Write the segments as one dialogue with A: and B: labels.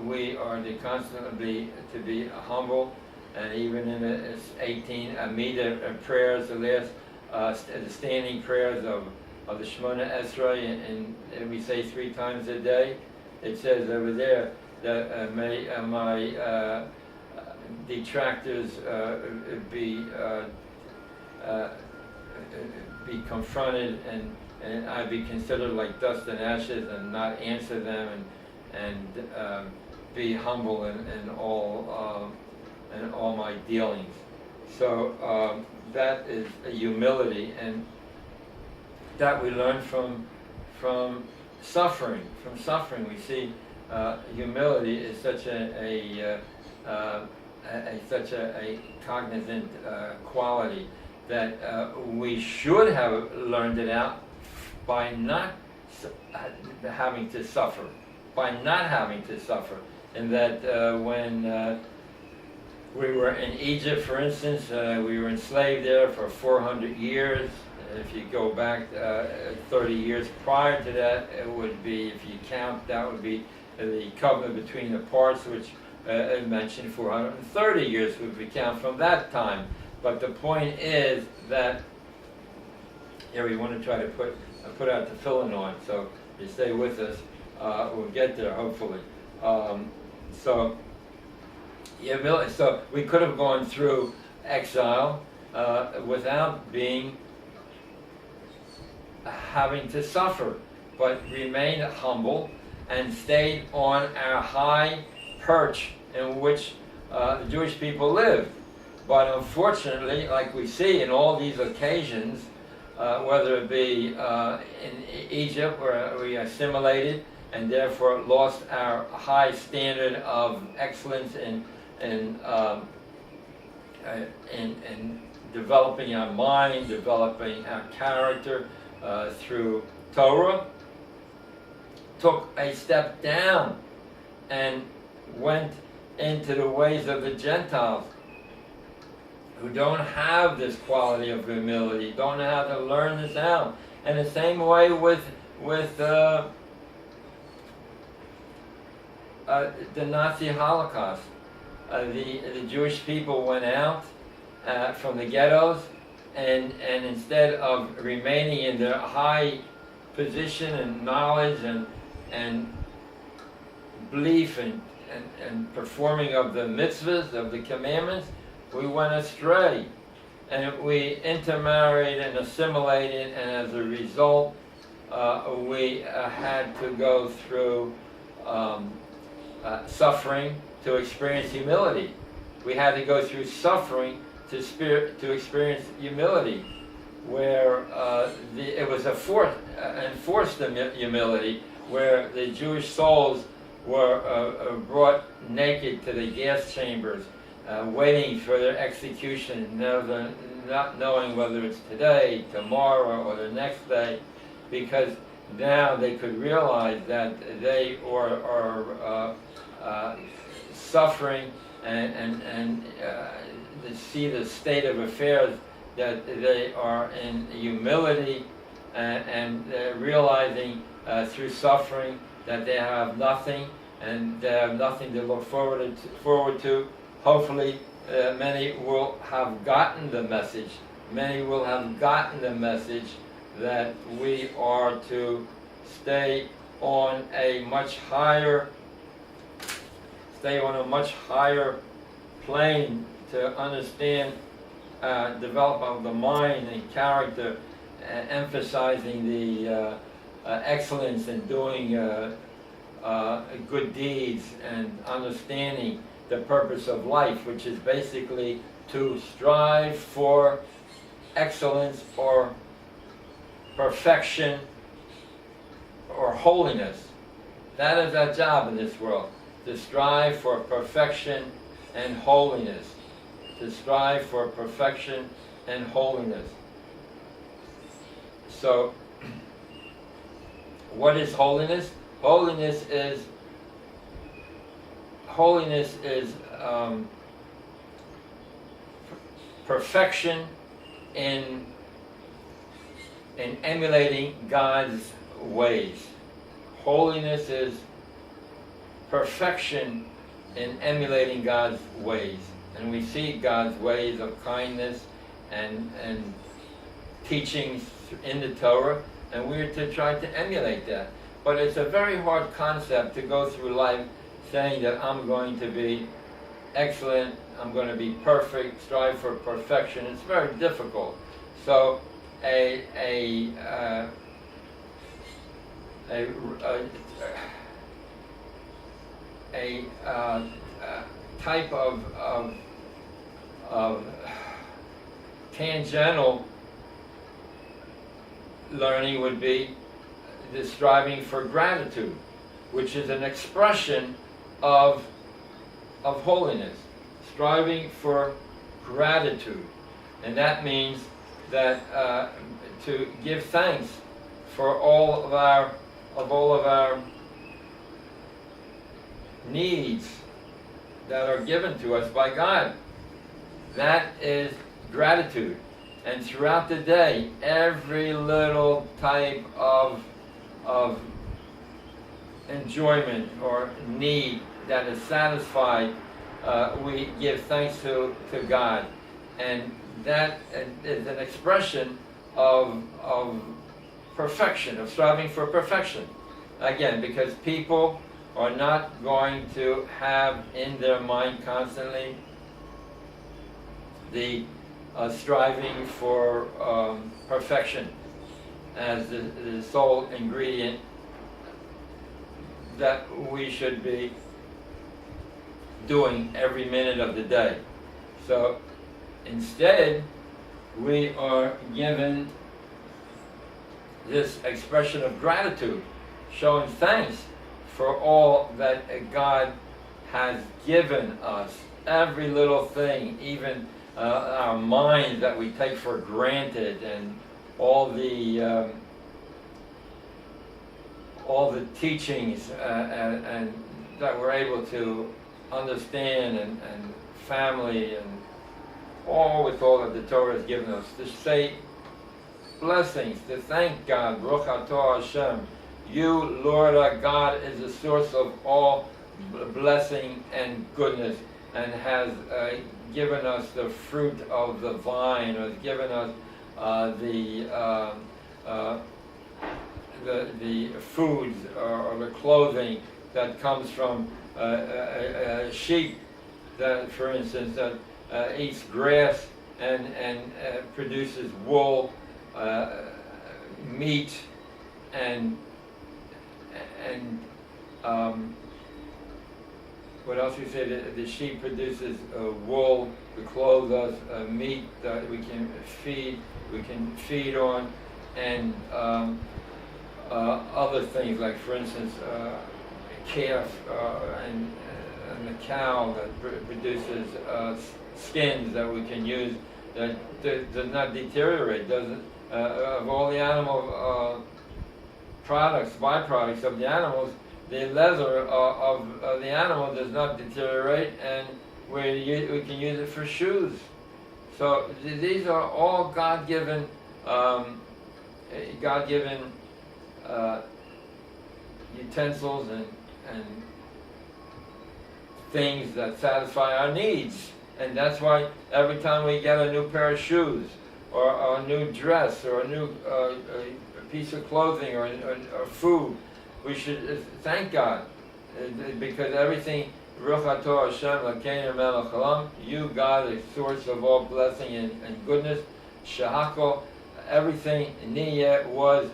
A: we are to constantly to be humble, and even in the 18 Amida prayers, the last the standing prayers of the Shemona Esrei, and we say 3 times a day. It says over there that may my detractors be confronted, and I be considered like dust and ashes, and not answer them, and be humble in all my dealings. So that is a humility, and that we learn from suffering. From suffering, we see humility is such a cognizant quality that we should have learned it out by not having to suffer. And that when we were in Egypt, for instance, we were enslaved there for 400 years. If you go back 30 years prior to that, it would be, if you count, that would be the covenant between the parts, which I mentioned 430 years would be count from that time. But the point is that here we want to try to put out the filling on, so you stay with us. We'll get there, hopefully. So we could have gone through exile without having to suffer, but remained humble and stayed on our high perch in which the Jewish people lived. But unfortunately, like we see in all these occasions, whether it be in Egypt, where we assimilated and therefore lost our high standard of excellence in developing our mind, developing our character through Torah, took a step down and went into the ways of the Gentiles, who don't have this quality of humility, don't know how to learn this out. And the same way with the Nazi Holocaust. The Jewish people went out from the ghettos, and instead of remaining in their high position and knowledge and belief and performing of the mitzvahs, of the commandments, we went astray, and we intermarried and assimilated, and as a result, we had to go through suffering to experience humility. We had to go through suffering to experience humility, where it was enforced humility, where the Jewish souls were brought naked to the gas chambers, waiting for their execution, not knowing whether it's today, tomorrow, or the next day, because now they could realize that they are suffering and to see the state of affairs, that they are in humility and realizing through suffering that they have nothing, and they have nothing to look forward to. Hopefully, many will have gotten the message. Many will have gotten the message that we are to stay on a much higher plane to understand development of the mind and character, emphasizing the excellence in doing good deeds, and understanding the purpose of life, which is basically to strive for excellence or perfection or holiness. That is our job in this world, to strive for perfection and holiness. To strive for perfection and holiness. So, what is holiness? Holiness is perfection in emulating God's ways. Holiness is perfection in emulating God's ways. And we see God's ways of kindness and teachings in the Torah, and we're to try to emulate that. But it's a very hard concept to go through life saying that I'm going to be excellent, I'm going to be perfect, strive for perfection. It's very difficult. So a type of tangential learning would be the striving for gratitude, which is an expression of holiness. Striving for gratitude, and that means that to give thanks for all of our needs that are given to us by God. That is gratitude. And throughout the day, every little type of enjoyment or need that is satisfied, we give thanks to God. And that is an expression of perfection, of striving for perfection. Again, because people are not going to have in their mind constantly the striving for perfection as the sole ingredient that we should be doing every minute of the day. So instead, we are given this expression of gratitude, showing thanks for all that God has given us. Every little thing, even our minds that we take for granted, and all the teachings and that we're able to understand, and family, and all with all that the Torah has given us, to say blessings, to thank God. Baruch atah Hashem. You, Lord our God, is the source of all blessing and goodness, and has given us the fruit of the vine, or has given us the foods or the clothing that comes from a sheep, that, for instance, that eats grass and produces wool, meat, and what else you say? The sheep produces wool to clothe us, meat that we can feed on, and other things, like, for instance, calf and the cow that produces skins that we can use, that does not deteriorate, doesn't, of all the animal products, byproducts of the animals, the leather of the animal does not deteriorate, and we can use it for shoes. So these are all God-given utensils and things that satisfy our needs. And that's why every time we get a new pair of shoes, or a new dress, or a new piece of clothing, or food, we should thank God, because everything, Baruch atah Hashem Elokeinu melech haolam, you, God, the source of all blessing and goodness, shehakol, everything niyeh was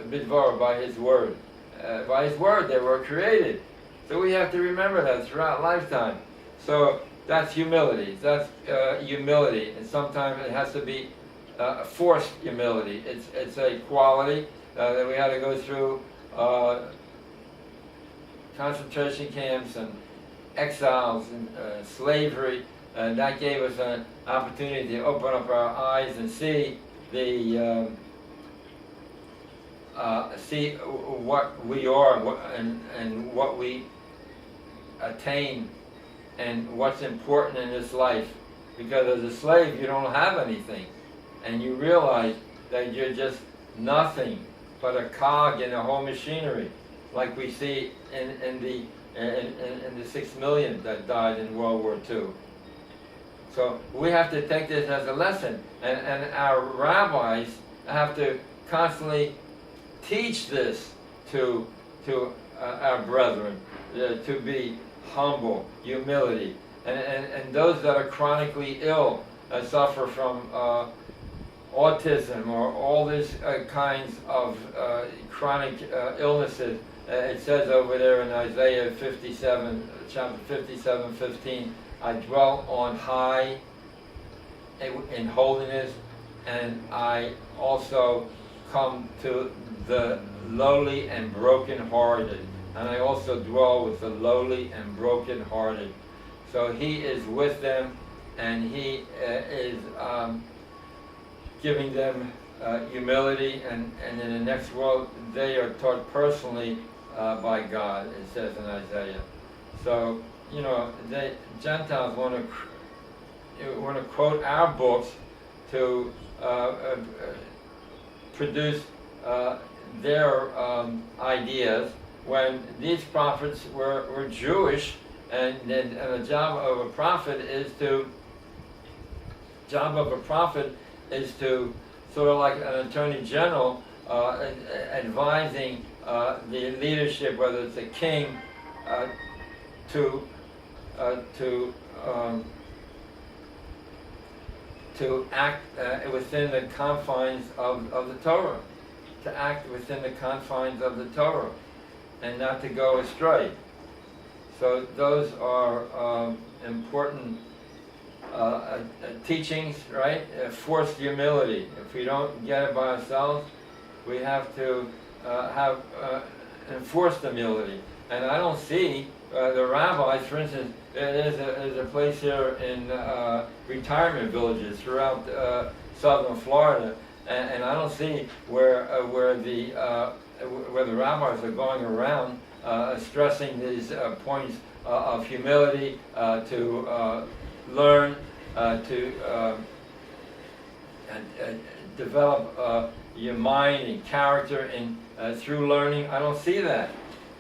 A: bidvar, by His word. By His word they were created. So we have to remember that throughout lifetime. So that's humility. That's humility, and sometimes it has to be forced humility. It's a quality that we had to go through concentration camps and exiles and slavery, and that gave us an opportunity to open up our eyes and see see what we are, and what we attain, and what's important in this life. Because as a slave, you don't have anything, and you realize that you're just nothing but a cog in a whole machinery, like we see in the and the 6 million that died in World War II. So we have to take this as a lesson, and our rabbis have to constantly teach this to our brethren, to be humble, humility, and those that are chronically ill, suffer from autism or all these kinds of chronic illnesses. It says over there in Isaiah 57, chapter 57, 15, I dwell on high in holiness, and I also come to the lowly and broken-hearted. And I also dwell with the lowly and broken-hearted. So he is with them, and he is giving them humility, and in the next world they are taught personally by God, it says in Isaiah. So, you know, the Gentiles want to quote our books to produce their ideas, when these prophets were Jewish, and the job of a prophet is to sort of like an attorney general, advising the leadership, whether it's a king, to act within the confines of the Torah, to act within the confines of the Torah, and not to go astray. So those are important teachings, right? Forced humility. If we don't get it by ourselves, we have to have enforced humility. And I don't see the rabbis, for instance, there's a place here in retirement villages throughout southern Florida, and I don't see where the rabbis are going around stressing these points of humility, to learn, to develop your mind and character through learning. I don't see that.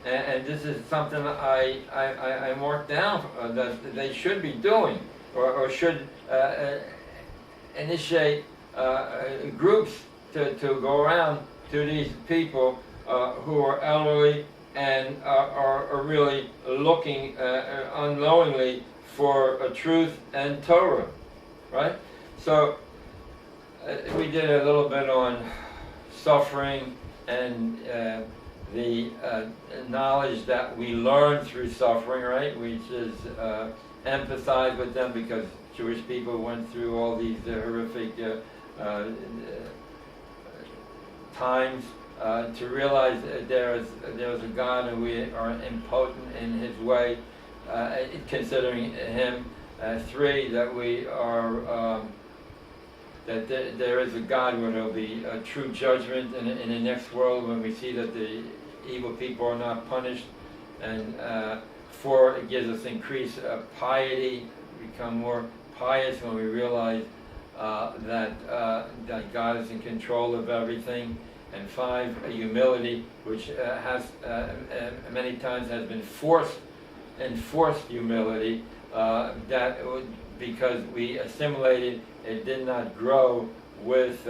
A: And this is something I marked down that they should be doing, or should initiate groups to go around to these people who are elderly and are really looking unknowingly for a truth and Torah, right? So we did a little bit on suffering and the knowledge that we learn through suffering, right? Which is emphasized with them, because Jewish people went through all these horrific times, to realize there is a God and we are impotent in His way, considering Him. 3, that we are that there is a God where there will be a true judgment in the next world, when we see that the evil people are not punished. And 4, it gives us increased piety, become more pious when we realize that God is in control of everything. And 5, humility, which has many times has been enforced humility, because we assimilated, it did not grow with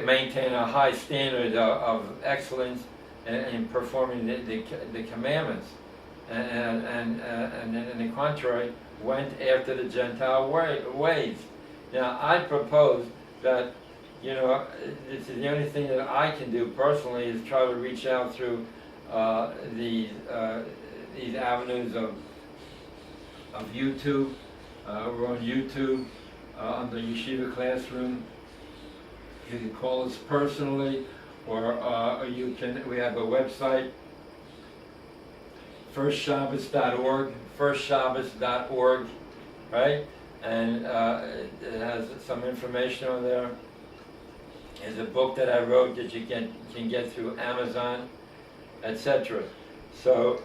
A: maintain a high standard of excellence in performing the commandments, and in the contrary, went after the Gentile ways. Now, I propose that, you know, this is the only thing that I can do personally, is try to reach out through these avenues of YouTube. We're on YouTube on the Yeshiva Classroom. You can call us personally, or you can. We have a website, firstshabbos.org, right? And it has some information on there. There's a book that I wrote that you can get through Amazon, etc. So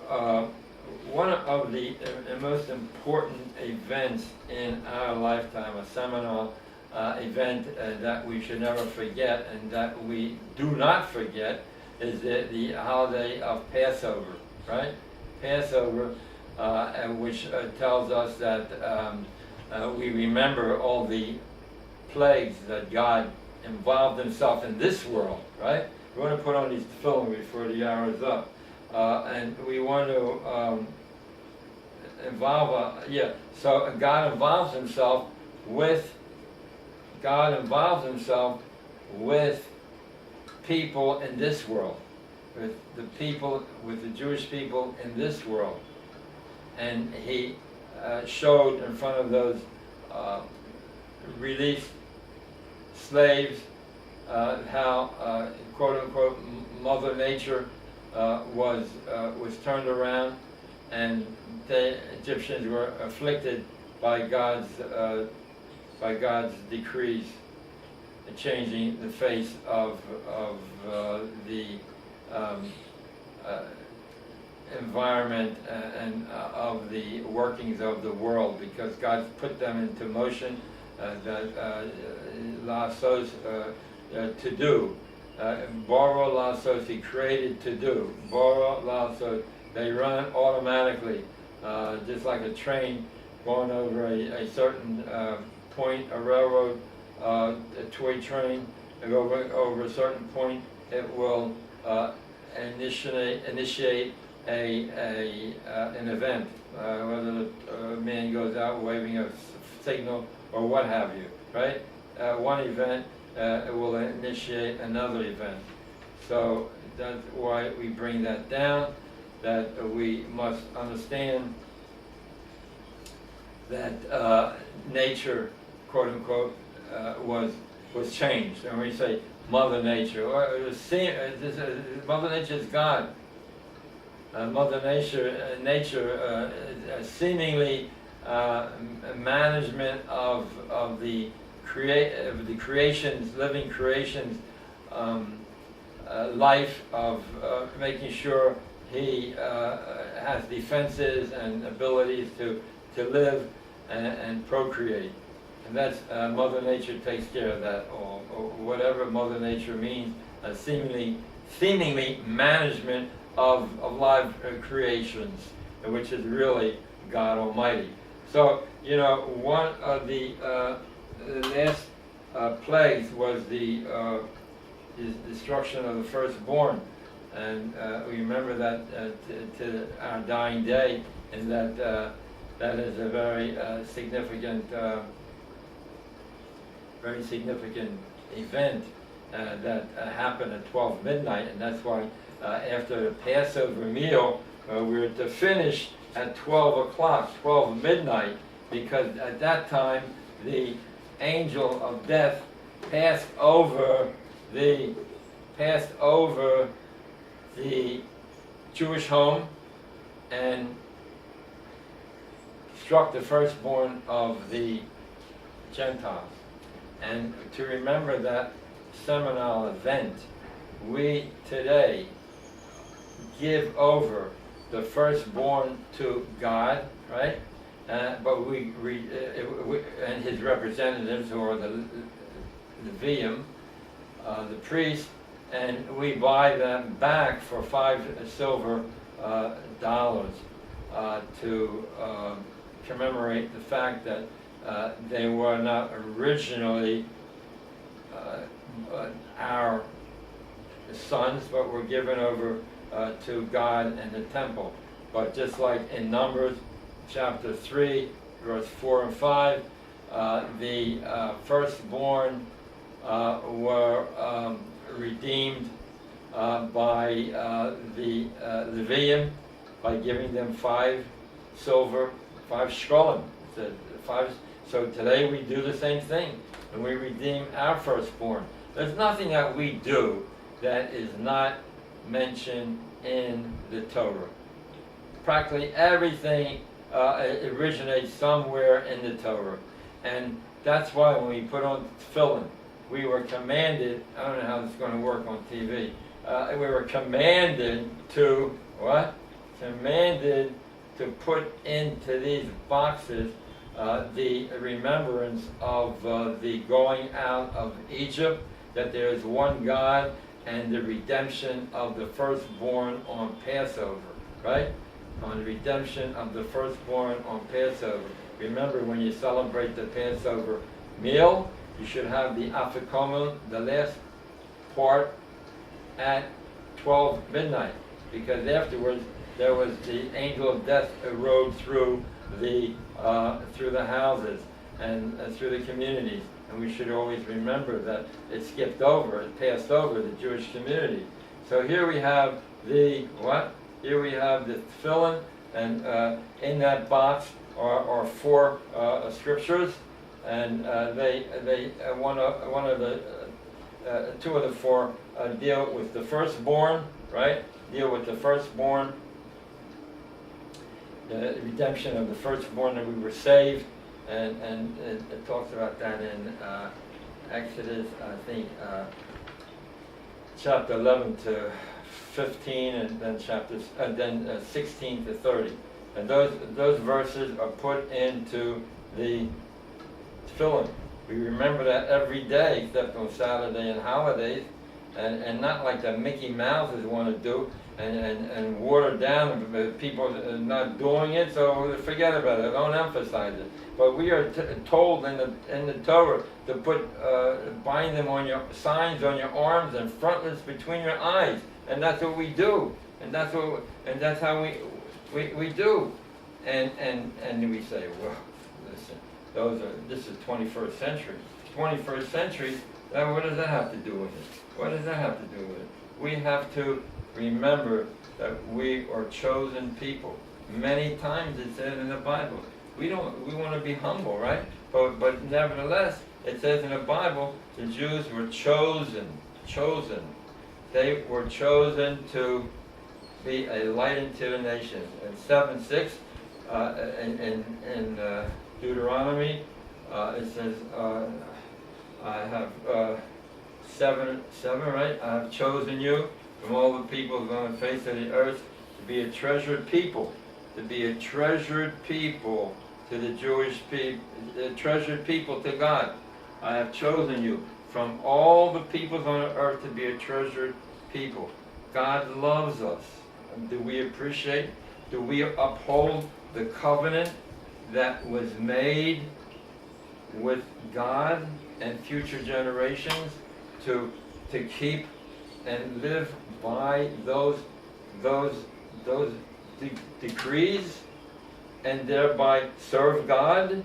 A: one of the most important events in our lifetime, a seminal event that we should never forget, and that we do not forget, is the holiday of Passover, right? Passover, which tells us that we remember all the plagues that God involved himself in this world, right? We want to put on these film before the hour is up. And we want to so God involves himself with people in this world, with the Jewish people in this world. And he showed in front of those released slaves how quote unquote Mother Nature was turned around, and the Egyptians were afflicted by God's decrees, changing the face of the environment and of the workings of the world, because God put them into motion to do. Bora lasos, he created to do. Bora lasos, they run automatically, just like a train going over a certain point, a railroad, a toy train, and over a certain point, it will initiate an event, whether a man goes out waving a signal or what have you, right? One event it will initiate another event. So that's why we bring that down, that we must understand that nature, quote unquote, was changed. And we say Mother Nature, or Mother Nature is God. Mother Nature, seemingly management of the creations, living creations, life of making sure he has defenses and abilities to live and procreate. And that's Mother Nature takes care of that, or whatever Mother Nature means, seemingly management of live creations, which is really God Almighty. So, one of the last plagues was the destruction of the firstborn, and we remember that to our dying day, and that is a very significant event that happened at 12 midnight, and that's why after the Passover meal, we're to finish at 12 o'clock, 12 midnight, because at that time the angel of death passed over the Jewish home and struck the firstborn of the Gentiles. And to remember that seminal event, we today give over the firstborn to God, right? But we and his representatives, or the Levium, the priest, and we buy them back for $5 silver to commemorate the fact that they were not originally our sons, but were given over to God and the temple. But just like in Numbers chapter 3, verse 4 and 5, the firstborn were redeemed by the Levium by giving them 5 silver, 5 shkolim. So today we do the same thing, and we redeem our firstborn. There's nothing that we do that is not mentioned in the Torah. Practically everything originates somewhere in the Torah. And that's why when we put on tefillin, we were commanded, I don't know how this is going to work on TV, we were commanded to, what? Commanded to put into these boxes the remembrance of the going out of Egypt, that there is one God, and the redemption of the firstborn on Passover, right? On the redemption of the firstborn on Passover. Remember, when you celebrate the Passover meal, you should have the afikomen, the last part, at 12 midnight, because afterwards there was the angel of death rode through the houses and through the communities, and we should always remember that it skipped over, it passed over the Jewish community. So here we have the what? Here we have the tefillin, and in that box are four scriptures, and two of the four deal with the firstborn, right? Deal with the firstborn, the redemption of the firstborn, that we were saved, and it talks about that in Exodus, I think, chapter 11 to 15, and then 16 to 30, and those verses are put into the tefillin. We remember that every day, except on Saturday and holidays, and not like the Mickey Mouses want to do, and water down people not doing it, so forget about it, don't emphasize it. But we are told in the Torah to put bind them on your signs on your arms and frontlets between your eyes, and that's what we do, and that's how we do, and we say, well, listen, this is 21st century. 21st century, what does that have to do with it? What does that have to do with it? We have to remember that we are chosen people. Many times it says in the Bible. We want to be humble, right? But nevertheless, it says in the Bible, the Jews were chosen. They were chosen to be a light into the nations. In 7:6, in Deuteronomy, it says, I have 7, right? I have chosen you from all the peoples on the face of the earth to be a treasured people, to the Jewish people, a treasured people to God. I have chosen you from all the peoples on the earth to be a treasured people. God loves us. Do we appreciate? Do we uphold the covenant that was made with God and future generations to keep and live by those decrees and thereby serve God?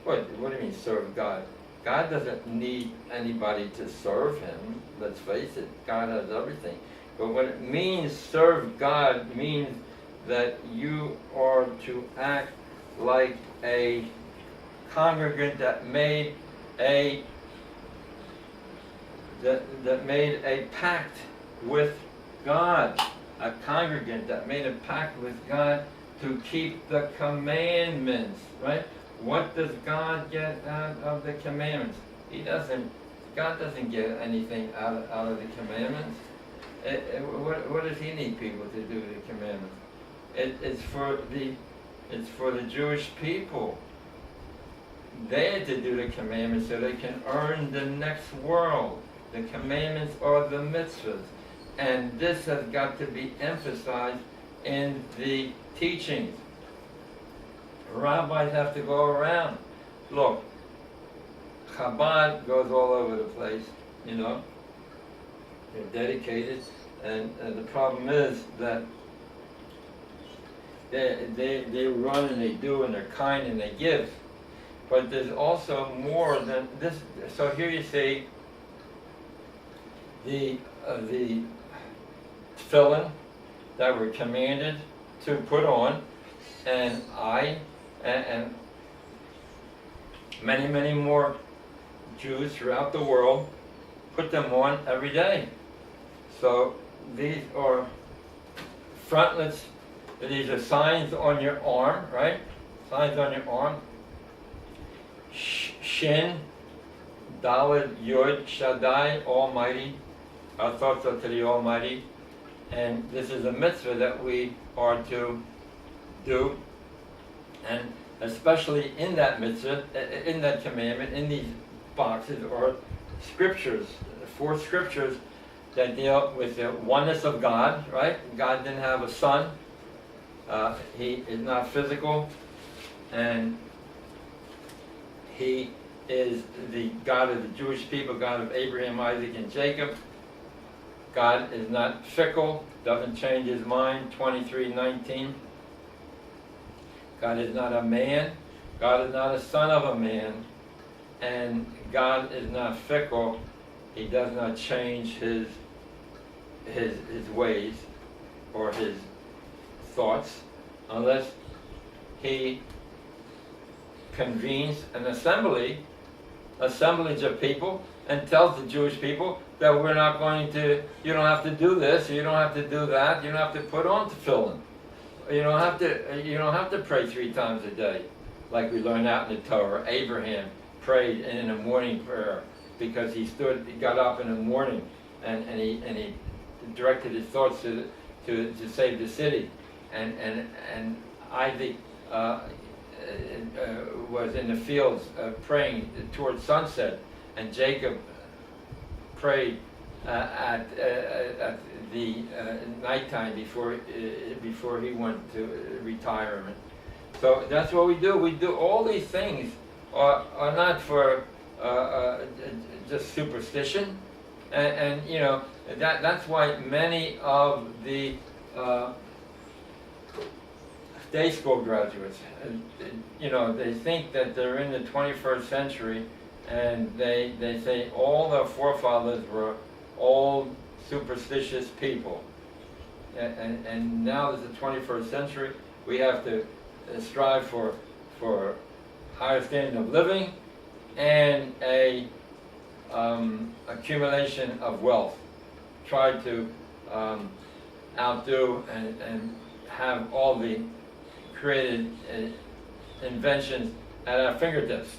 A: What do you mean serve God? God doesn't need anybody to serve him. Let's face it, God has everything. But what it means, serve God, means that you are to act like a congregant that made a pact with God. A congregant that made a pact with God to keep the commandments, right? What does God get out of the commandments? God doesn't get anything out of the commandments. What does he need people to do with the commandments? It's for the Jewish people. They had to do the commandments so they can earn the next world. The commandments are the mitzvahs. And this has got to be emphasized in the teachings. Rabbis have to go around. Look, Chabad goes all over the place, you know. They're dedicated, and the problem is that they run and they do and they're kind and they give. But there's also more than this. So here you see the tefillin that we're commanded to put on, and and many more Jews throughout the world put them on every day. So these are frontlets. These are signs on your arm, right? Signs on your arm. Shin, Daled, Yod, Shaddai, Almighty. Our thoughts are to the Almighty. And this is a mitzvah that we are to do. And especially in that mitzvah, in that commandment, in these boxes are scriptures, 4 scriptures that deal with the oneness of God, right? God didn't have a son. He is not physical, and He is the God of the Jewish people, God of Abraham, Isaac, and Jacob. God is not fickle, doesn't change His mind, 23:19. God is not a man. God is not a son of a man. And God is not fickle. He does not change His ways or His thoughts unless He convenes an assemblage of people and tells the Jewish people that we're not going to, you don't have to do this, you don't have to do that, you don't have to put on tefillin. You don't have to pray 3 times a day, like we learned out in the Torah. Abraham prayed in a morning prayer because he got up in the morning and he directed his thoughts to save the city, and Isaac was in the fields praying towards sunset, and Jacob prayed at the nighttime before he went to retirement. So that's what we do. We do all these things are not for just superstition, and you know that's why many of the day school graduates, you know, they think that they're in the 21st century, and they say all their forefathers were old superstitious people, and now there's the 21st century. We have to strive for higher standard of living and a accumulation of wealth. Try to outdo and have all the created inventions at our fingertips.